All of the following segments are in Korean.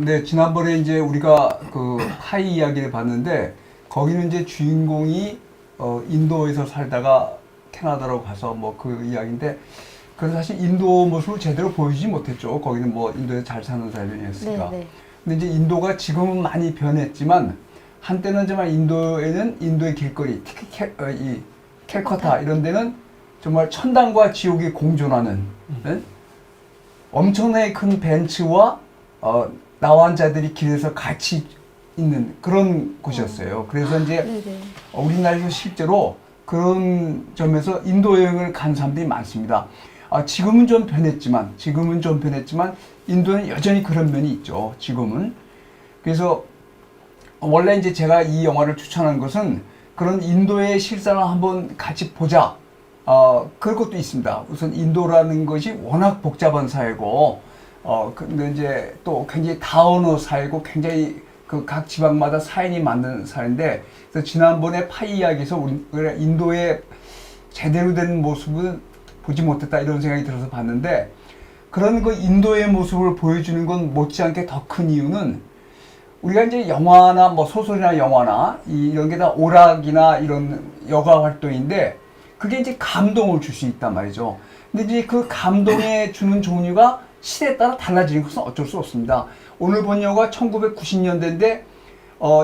네, 지난번에 이제 우리가 그 파이 이야기를 봤는데, 거기는 이제 주인공이 인도에서 살다가 캐나다로 가서 뭐 그 이야기인데, 그래서 사실 인도 모습을 제대로 보여주지 못했죠. 거기는 뭐 인도에 잘 사는 사람이었으니까. 네, 네. 근데 이제 인도가 지금은 많이 변했지만, 한때는 정말 인도에는 인도의 길거리, 특히 이 캘커타 이런 데는 정말 천당과 지옥이 공존하는, 네? 엄청나게 큰 벤츠와 나환자들이 길에서 같이 있는 그런 곳이었어요. 그래서 이제 네네. 우리나라에서 실제로 그런 점에서 인도 여행을 간 사람들이 많습니다. 지금은 좀 변했지만 인도는 여전히 그런 면이 있죠. 지금은. 그래서 원래 이제 제가 이 영화를 추천한 것은 그런 인도의 실상을 한번 같이 보자. 그럴 것도 있습니다. 우선 인도라는 것이 워낙 복잡한 사회고, 근데 이제 또 굉장히 다원어 사회고 굉장히 그 각 지방마다 사인이 맞는 사회인데, 그래서 지난번에 파이 이야기에서 우리가 인도의 제대로 된 모습은 보지 못했다 이런 생각이 들어서 봤는데, 그런 그 인도의 모습을 보여주는 건 못지않게 더 큰 이유는 우리가 이제 영화나 뭐 소설이나 영화나 이런 게 다 오락이나 이런 여가 활동인데 그게 이제 감동을 줄 수 있단 말이죠. 근데 이제 그 감동에 주는 종류가 시대에 따라 달라지는 것은 어쩔 수 없습니다. 오늘 본 영화가 1990년대인데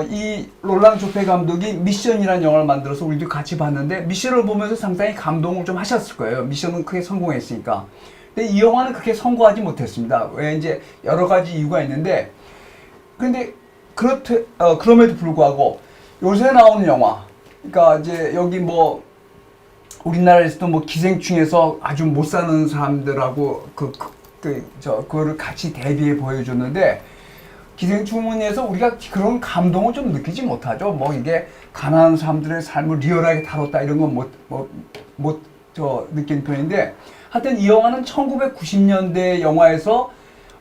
이 롤랑 조페 감독이 미션이라는 영화를 만들어서 우리도 같이 봤는데 미션을 보면서 상당히 감동을 좀 하셨을 거예요. 미션은 크게 성공했으니까. 근데 이 영화는 그렇게 성공하지 못했습니다. 왜 이제 여러 가지 이유가 있는데 근데 그럼에도 불구하고 요새 나오는 영화, 그러니까 이제 여기 뭐 우리나라에서도 뭐 기생충에서 아주 못 사는 사람들하고 그거를 같이 대비해 보여줬는데 기생충에서 우리가 그런 감동을 좀 느끼지 못하죠. 뭐 이게 가난한 사람들의 삶을 리얼하게 다뤘다 이런 건 못 느낀 편인데 하여튼 이 영화는 1990년대 영화에서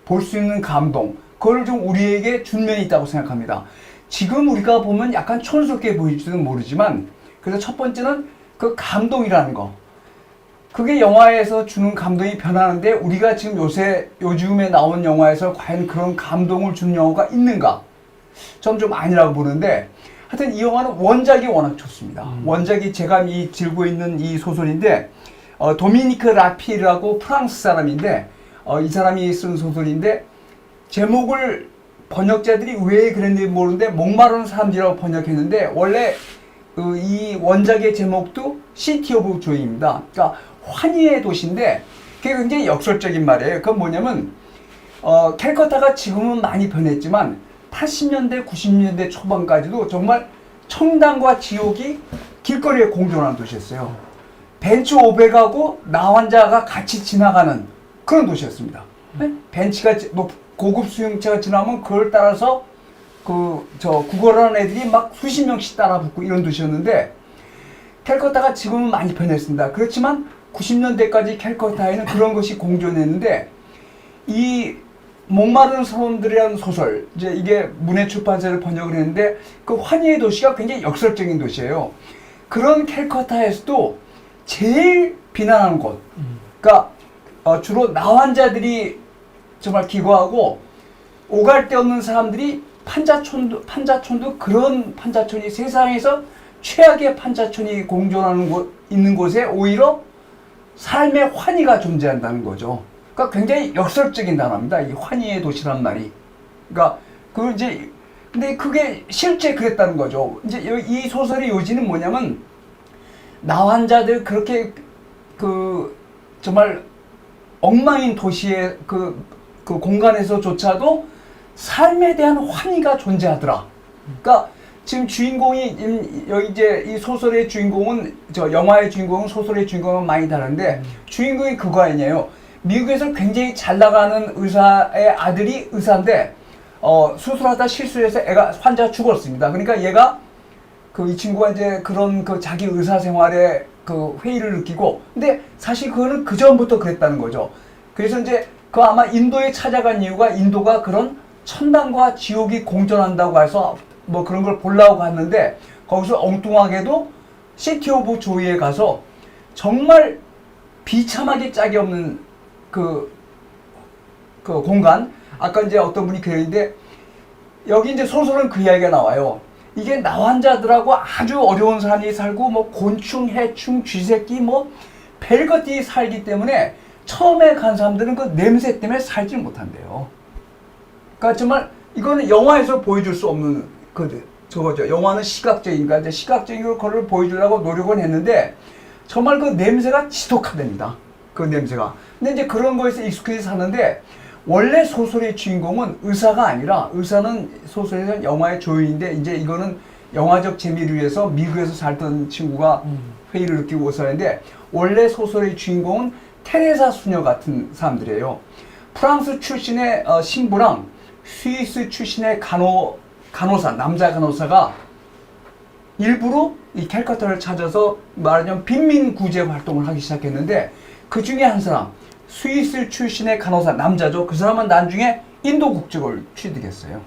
볼 수 있는 감동, 그걸 좀 우리에게 준 면이 있다고 생각합니다. 지금 우리가 보면 약간 촌스럽게 보일지는 모르지만, 그래서 첫 번째는 그 감동이라는 거. 그게 영화에서 주는 감동이 변하는데, 우리가 지금 요즘에 나온 영화에서 과연 그런 감동을 주는 영화가 있는가? 전 좀 아니라고 보는데, 하여튼 이 영화는 원작이 워낙 좋습니다. 원작이 제가 들고 있는 이 소설인데, 도미니크 라피라고 프랑스 사람인데, 이 사람이 쓴 소설인데, 제목을 번역자들이 왜 그랬는지 모르는데 목마른 사람들이라고 번역했는데 원래 이 원작의 제목도 시티 오브 조이입니다. 그러니까 환희의 도시인데 그게 굉장히 역설적인 말이에요. 그건 뭐냐면 캘커타가 지금은 많이 변했지만 80년대 90년대 초반까지도 정말 천당과 지옥이 길거리에 공존하는 도시였어요. 벤츠 500하고 나환자가 같이 지나가는 그런 도시였습니다. 벤츠가 고급 수용차가 지나면 그걸 따라서 구걸하는 애들이 막 수십 명씩 따라 붙고 이런 도시였는데 캘커타가 지금은 많이 변했습니다. 그렇지만 90년대까지 캘커타에는 그런 것이 공존했는데 이 목마른 사람들이라는 소설, 이제 이게 문해출판사를 번역을 했는데 그 환희의 도시가 굉장히 역설적인 도시예요. 그런 캘커타에서도 제일 비난하는 곳, 그러니까 주로 나환자들이 정말 기거하고 오갈 데 없는 사람들이 판자촌도 그런 판자촌이 세상에서 최악의 판자촌이 공존하는 있는 곳에 오히려 삶의 환희가 존재한다는 거죠. 그러니까 굉장히 역설적인 단어입니다. 이 환희의 도시란 말이. 그러니까 근데 그게 실제 그랬다는 거죠. 이제 이 소설의 요지는 뭐냐면 나환자들 그렇게 정말 엉망인 도시의 그 공간에서조차도 삶에 대한 환희가 존재하더라. 그러니까 지금 주인공이 여기 이제 이 소설의 주인공은 영화의 주인공은 소설의 주인공은 많이 다른데 주인공이 그거 아니에요. 미국에서 굉장히 잘 나가는 의사의 아들이 의사인데 수술하다 실수해서 환자가 죽었습니다. 그러니까 얘가 이 친구가 이제 그런 자기 의사 생활에 회의를 느끼고 근데 사실 그거는 그 전부터 그랬다는 거죠. 그래서 이제 아마 인도에 찾아간 이유가 인도가 그런 천당과 지옥이 공존한다고 해서 뭐 그런 걸 보려고 갔는데 거기서 엉뚱하게도 시티 오브 조이에 가서 정말 비참하게 짝이 없는 그 공간, 아까 이제 어떤 분이 그랬는데 여기 이제 소설은 그 이야기가 나와요. 이게 나환자들하고 아주 어려운 삶이 살고 뭐 곤충, 해충, 쥐새끼 뭐 별것들이 살기 때문에 처음에 간 사람들은 그 냄새 때문에 살지 못한대요. 그러니까 정말 이거는 영화에서 보여줄 수 없는 저거죠. 영화는 시각적인가 이제 시각적인 걸 보여주려고 노력은 했는데 정말 그 냄새가 지독하답니다. 그 냄새가. 근데 이제 그런 거에서 익숙해서 사는데 원래 소설의 주인공은 의사가 아니라 의사는 소설에서는 영화의 조연인데 이제 이거는 영화적 재미를 위해서 미국에서 살던 친구가 회의를 느끼고 오서는데 원래 소설의 주인공은 테레사 수녀 같은 사람들이에요. 프랑스 출신의 신부랑 스위스 출신의 간호사, 남자 간호사가 일부러 이 캘커타를 찾아서 말하자면 빈민 구제 활동을 하기 시작했는데 그 중에 한 사람, 스위스 출신의 간호사, 남자죠. 그 사람은 나중에 인도 국적을 취득했어요.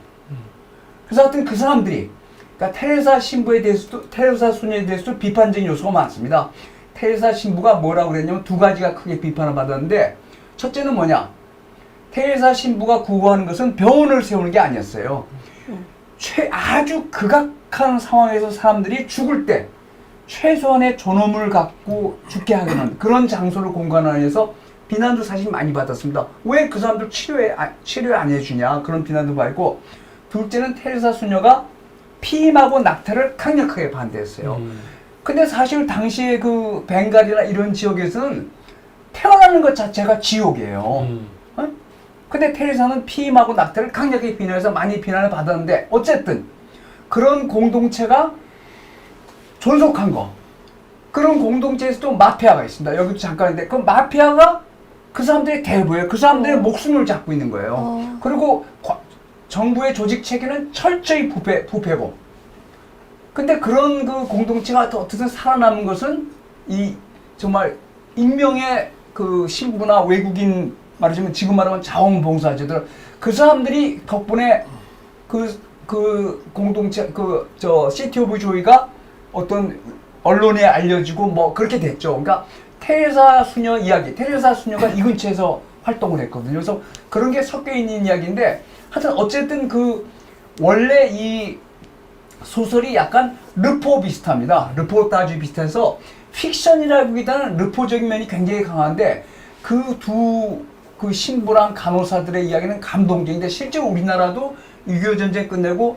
그래서 하여튼 그 사람들이, 그러니까 테레사 신부에 대해서도, 테레사 수녀에 대해서도 비판적인 요소가 많습니다. 테레사 신부가 뭐라고 그랬냐면 두 가지가 크게 비판을 받았는데, 첫째는 뭐냐? 테레사 신부가 구호하는 것은 병원을 세우는 게 아니었어요. 아주 극악한 상황에서 사람들이 죽을 때 최소한의 존엄을 갖고 죽게 하는 그런 장소를 공간하기 위해서 비난도 사실 많이 받았습니다. 왜 그 사람들 치료 안 해주냐 그런 비난도 받고, 둘째는 테레사 수녀가 피임하고 낙태를 강력하게 반대했어요. 근데 사실 당시에 그 벵갈이나 이런 지역에서는 태어나는 것 자체가 지옥이에요. 근데 테레사는 피임하고 낙태를 강력하게 비난해서 많이 비난을 받았는데 어쨌든 그런 공동체가 존속한 거, 그런 공동체에서도 마피아가 있습니다. 여기도 잠깐인데 그 마피아가 그 사람들의 대부예요. 그 사람들의 목숨을 잡고 있는 거예요. 그리고 정부의 조직 체계는 철저히 부패고. 근데 그런 그 공동체가 어떻든 살아남은 것은 이 정말 익명의 그 신부나 외국인, 말하자면 지금 말하면 자원봉사자들, 그 사람들이 덕분에 그 공동체 시티 오브 조이가 어떤 언론에 알려지고 뭐 그렇게 됐죠. 그러니까 테레사 수녀 이야기, 테레사 수녀가 이 근처에서 활동을 했거든요. 그래서 그런 게 섞여 있는 이야기인데, 하여튼 어쨌든 그 원래 이 소설이 약간 르포 비슷합니다. 르포타주 비슷해서 픽션이라기보다는 르포적인 면이 굉장히 강한데, 그 신부랑 간호사들의 이야기는 감동적인데, 실제로 우리나라도 6.25 전쟁 끝내고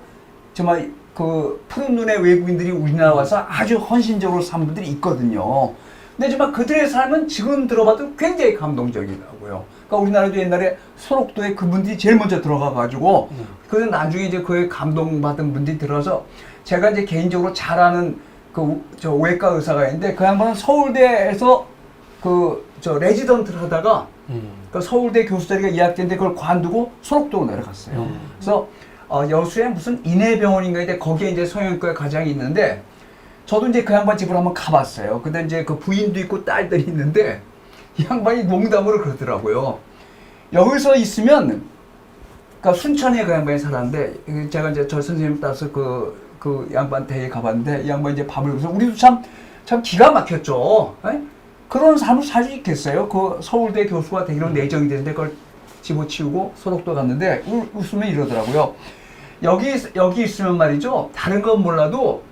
정말 그 푸른 눈의 외국인들이 우리나라 와서 아주 헌신적으로 산 분들이 있거든요. 근데 정말 그들의 삶은 지금 들어봐도 굉장히 감동적이더라고요. 그러니까 우리나라도 옛날에 소록도에 그분들이 제일 먼저 들어가가지고, 그래서 나중에 이제 그에 감동받은 분들이 들어서, 제가 이제 개인적으로 잘 아는 저 외과 의사가 있는데, 그 양반은 서울대에서 레지던트를 하다가, 그 서울대 교수 자리가 예약됐는데 그걸 관두고 소록도로 내려갔어요. 그래서 여수에 무슨 인해병원인가인데 거기에 이제 성형외과 과장이 있는데, 저도 이제 그 양반 집을 한번 가봤어요. 근데 이제 그 부인도 있고 딸들이 있는데, 이 양반이 농담으로 그러더라고요. 여기서 있으면, 그러니까 순천에 그 양반이 살았는데, 제가 이제 저 선생님 따라서 그 양반 댁에 가봤는데, 이 양반이 이제 밥을 먹어서 우리도 참 기가 막혔죠. 에? 그런 삶을 살 수 있겠어요? 그 서울대 교수가 되게 이런 내정이 되는데 그걸 집어치우고 소록도 갔는데 웃으면 이러더라고요. 여기 있으면 말이죠. 다른 건 몰라도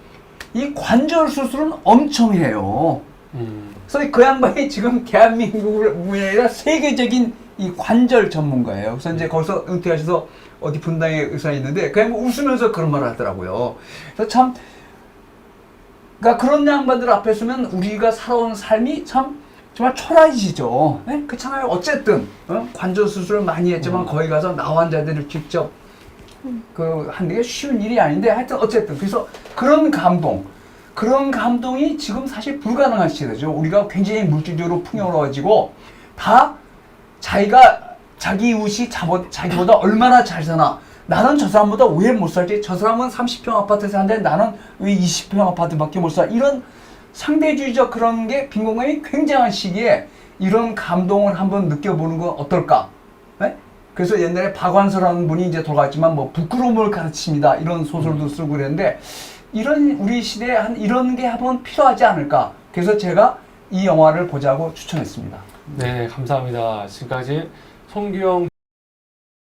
이 관절 수술은 엄청 해요. 그래서 그 양반이 지금 대한민국뿐 아니라 세계적인 이 관절 전문가예요. 그래서 이제 거기서 은퇴하셔서 어디 분당에 의사 있는데 그 양반 웃으면서 그런 말을 하더라고요. 그래서 참, 그러니까 그런 양반들 앞에 서면 우리가 살아온 삶이 참 정말 초라해지죠. 네? 그렇잖아요. 어쨌든 관절 수술을 많이 했지만 거기 가서 나환자들을 직접 하는 게 쉬운 일이 아닌데, 하여튼 어쨌든 그래서 그런 감동이 지금 사실 불가능한 시대죠. 우리가 굉장히 물질적으로 풍요로워지고 다 자기 이웃이 자기보다 얼마나 잘 사나, 나는 저 사람보다 왜 못 살지? 저 사람은 30평 아파트에 사는데 나는 왜 20평 아파트밖에 못 살? 이런 상대주의적 그런 게 빈곤감이 굉장한 시기에 이런 감동을 한번 느껴보는 건 어떨까? 네? 그래서 옛날에 박완서라는 분이 이제 돌아갔지만 뭐 부끄러움을 가르칩니다. 이런 소설도 쓰고 그랬는데, 이런 우리 시대에 이런 게 한번 필요하지 않을까? 그래서 제가 이 영화를 보자고 추천했습니다. 네, 감사합니다. 지금까지 송규영